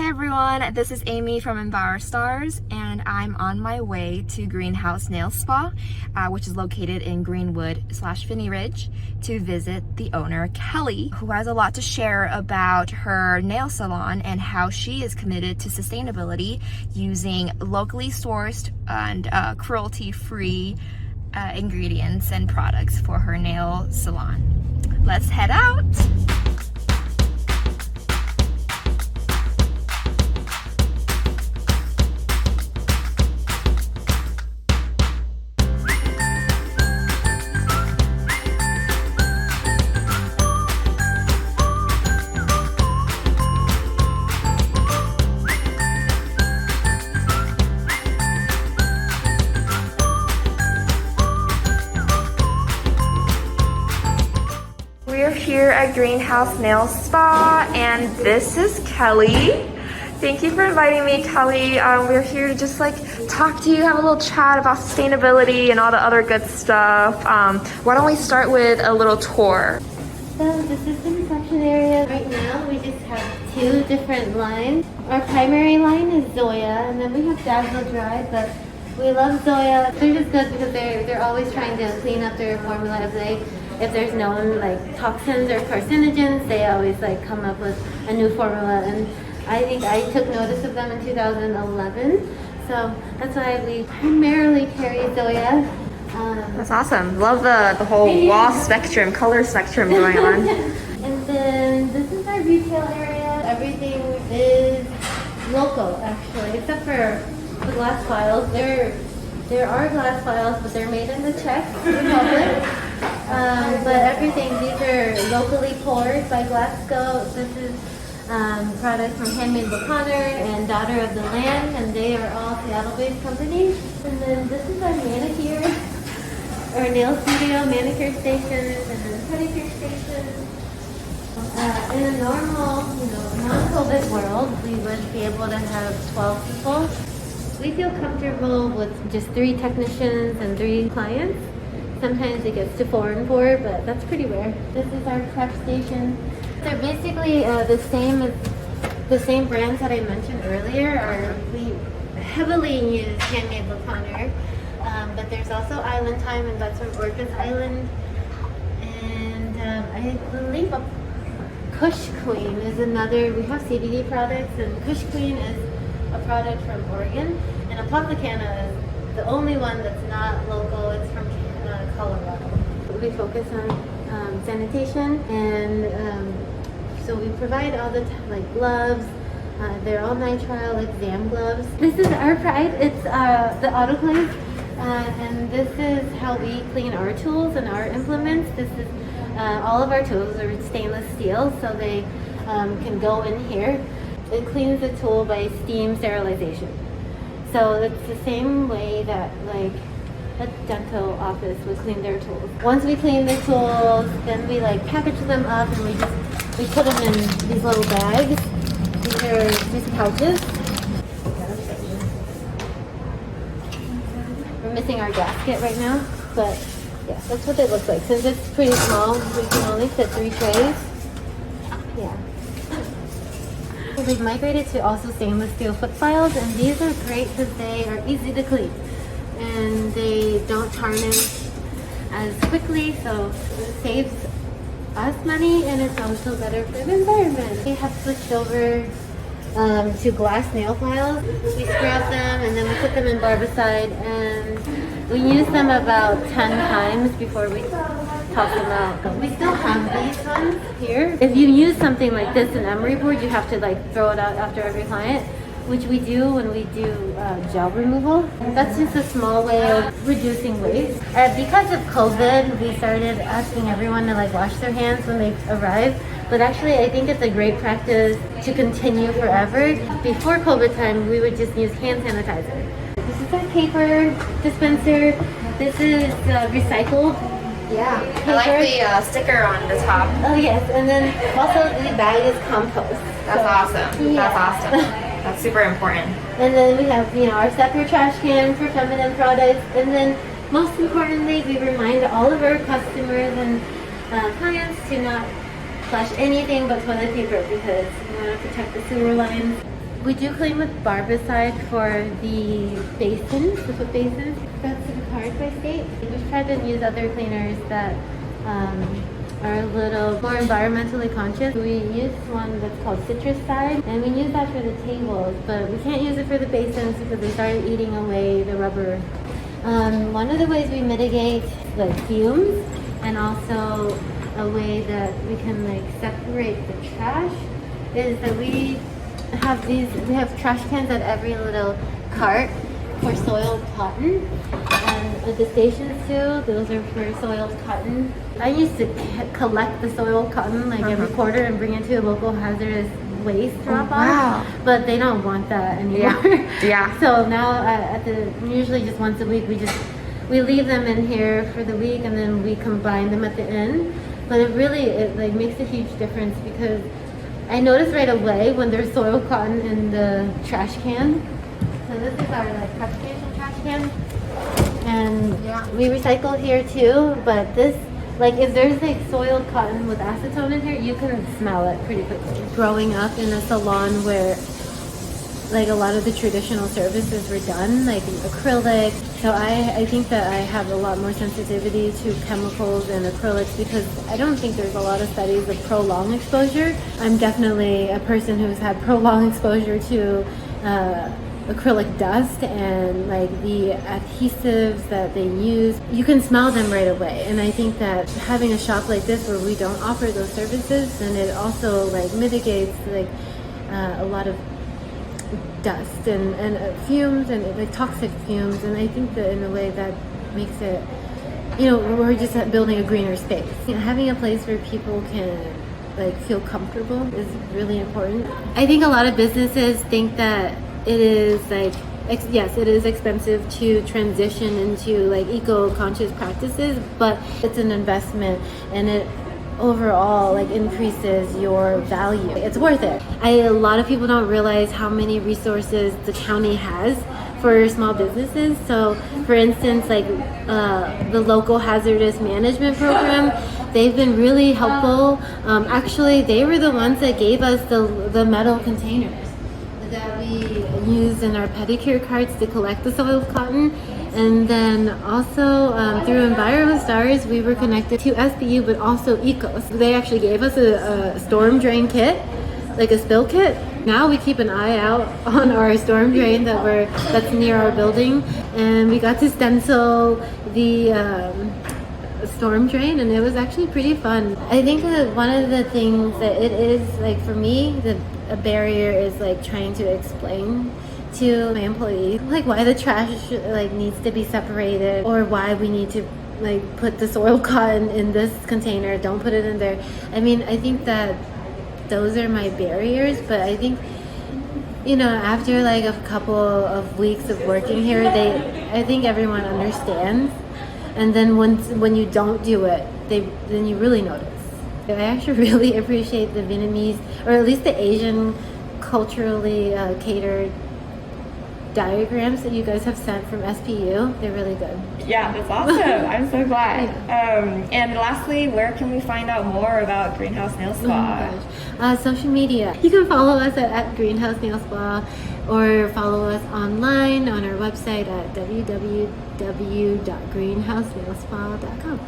Hey everyone, this is Amy from EnviroStars, and I'm on my way to Greenhouse Nail Spa, which is located in Greenwood/Finney Ridge, to visit the owner, Kelly, who has a lot to share about her nail salon and how she is committed to sustainability using locally sourced and cruelty-free ingredients and products for her nail salon. Let's head out! We're here at Greenhouse Nail Spa, and this is Kelly. Thank you for inviting me, Kelly. We're here to just talk to you, have a little chat about sustainability and all the other good stuff. Why don't we start with a little tour? So this is the reception area. Right now we just have two different lines. Our primary line is Zoya, and then we have Dazzle Dry, but we love Zoya. They're just good because they're always trying to clean up their formula. If there's known toxins or carcinogens, they always come up with a new formula. And I think I took notice of them in 2011. So that's why we primarily carry Zoya. That's awesome. Love the whole wall spectrum, color spectrum going on. And then this is our retail area. Everything is local, actually, except for the glass files. There are glass files, but they're made in the Czech Republic. But everything, these are locally poured by Glasgow. This is products from Handmade Bacana and Daughter of the Land, and they are all Seattle-based companies. And then this is our manicure, or nail studio, Manicure Stations, and then Pedicure Stations. In a normal, non-COVID world, we would be able to have 12 people. We feel comfortable with just 3 technicians and 3 clients. Sometimes it gets to 4 and 4, but that's pretty rare. This is our prep station. They're basically the same brands that I mentioned earlier. We heavily use Handmade Bacana, but there's also Island Time, and that's from Orcas Island. And I believe Kush Queen is another. We have CBD products, and Kush Queen is a product from Oregon, and Apothecana is the only one that's not local. It's from Colorado. We focus on sanitation, and so we provide all the gloves. They're all nitrile exam gloves. This is our pride. It's the autoclave, and this is how we clean our tools and our implements. This is all of our tools are stainless steel, so they can go in here. It cleans the tool by steam sterilization. So it's the same way that a dental office would clean their tools. Once we clean the tools, then we package them up, and we put them in these little bags. These are just pouches. We're missing our gasket right now, but yeah, that's what they look like. Since it's pretty small, we can only fit 3 trays. Yeah. We've migrated to also stainless steel foot files, and these are great because they are easy to clean and they don't tarnish as quickly, so it saves us money, and it's also better for the environment. We have switched over to glass nail files. We scrub them and then we put them in barbicide, and we use them about 10 times before we toss them out. We still have these ones here. If you use something like this, an emery board, you have to throw it out after every client, which we do when we do gel removal. That's just a small way of reducing waste. Because of COVID, we started asking everyone to wash their hands when they arrive. But actually, I think it's a great practice to continue forever. Before COVID time, we would just use hand sanitizer. This is our paper dispenser. This is recycled. Yeah, paper. I like the sticker on the top. Oh yes, and then also the bag is compost. That's awesome. Yeah. That's awesome. That's super important. And then we have, our separate trash can for feminine products. And then most importantly, we remind all of our customers and clients to not flush anything but toilet paper because we want to protect the sewer lines. We do clean with barbicide for the basins, the foot basins. That's required by state. We've tried to use other cleaners that are a little more environmentally conscious. We use one that's called Citruside, and we use that for the tables, but we can't use it for the basins because they started eating away the rubber. One of the ways we mitigate like fumes, and also a way that we can like separate the trash, is that we have trash cans at every little cart for soiled cotton, and at the stations too, those are for soiled cotton. I used to collect the soiled cotton like every quarter and bring it to a local hazardous waste drop off, but they don't want that anymore. Yeah. So now usually just once a week we leave them in here for the week, and then we combine them at the end. But it like makes a huge difference, because I noticed right away when there's soiled cotton in the trash can. So this is our like preparation trash can, and we recycle here too. But this, like, if there's like soiled cotton with acetone in here, you can smell it pretty quickly. Growing up in a salon where like a lot of the traditional services were done, like acrylic, so I think that I have a lot more sensitivity to chemicals and acrylics, because I don't think there's a lot of studies of prolonged exposure. I'm definitely a person who's had prolonged exposure to acrylic dust, and like the adhesives that they use, you can smell them right away. And I think that having a shop like this where we don't offer those services, then it also like mitigates like a lot of dust and fumes and like toxic fumes. And I think that in a way that makes it, we're just building a greener space. Having a place where people can like feel comfortable is really important. I think a lot of businesses think that it is like, yes, it is expensive to transition into like eco-conscious practices, but it's an investment, and it overall like increases your value. It's worth it. A lot of people don't realize how many resources the county has for small businesses. So for instance, like the local hazardous management program, they've been really helpful. Actually, they were the ones that gave us the metal containers that we used in our pedicure carts to collect the soiled cotton. And then also through EnviroStars, we were connected to SBU, but also ECOS. They actually gave us a storm drain kit, like a spill kit. Now we keep an eye out on our storm drain that's near our building, and we got to stencil the storm drain, and it was actually pretty fun. I think that one of the things that it is like for me, a barrier is like trying to explain to my employees like why the trash like needs to be separated, or why we need to like put the soiled cotton in this container, don't put it in there. I mean, I think that those are my barriers, but I think after like a couple of weeks of working here, I think everyone understands. And then when you don't do it, then you really notice. I actually really appreciate the Vietnamese, or at least the Asian culturally catered diagrams that you guys have sent from SPU. They're really good. Yeah, that's awesome. I'm so glad. And lastly, where can we find out more about Greenhouse Nail Spa? Oh my gosh. Social media. You can follow us at Greenhouse Nail Spa, or follow us online on our website at www.greenhousenailspa.com.